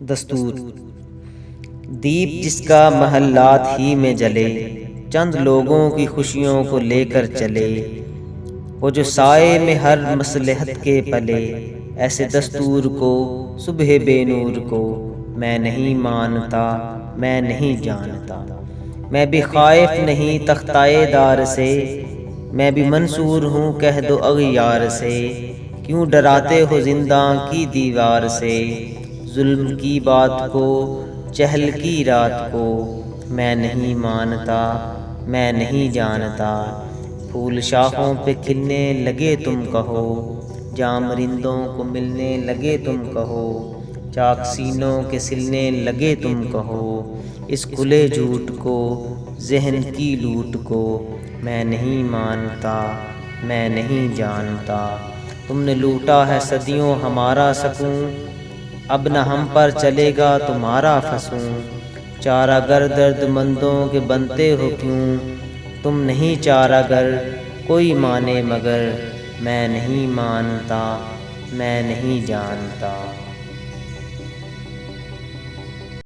دستور دیپ جس کا محلات ہی میں جلے، چند لوگوں کی خوشیوں کو لے کر چلے، وہ جو سائے میں ہر مصلحت کے پلے، ایسے دستور کو صبح بے نور کو میں نہیں مانتا، میں نہیں جانتا۔ میں بھی خائف نہیں تختائے دار سے، میں بھی منصور ہوں کہہ دو اغیار سے۔ کیوں ڈراتے ہو زنداں کی دیوار سے، ظلم کی بات کو، چہل کی رات کو میں نہیں مانتا، میں نہیں جانتا۔ پھول شاخوں پہ کھلنے لگے تم کہو، جام رندوں کو ملنے لگے تم کہو، چاک سینوں کے سلنے لگے تم کہو، اس کھلے جھوٹ کو، ذہن کی لوٹ کو میں نہیں مانتا، میں نہیں جانتا۔ تم نے لوٹا ہے صدیوں ہمارا سکون، اب نہ ہم پر چلے گا تمہارا فسون۔ چارہ گر درد مندوں کے بنتے ہو کیوں، تم نہیں چارہ گر کوئی مانے مگر میں نہیں مانتا، میں نہیں جانتا۔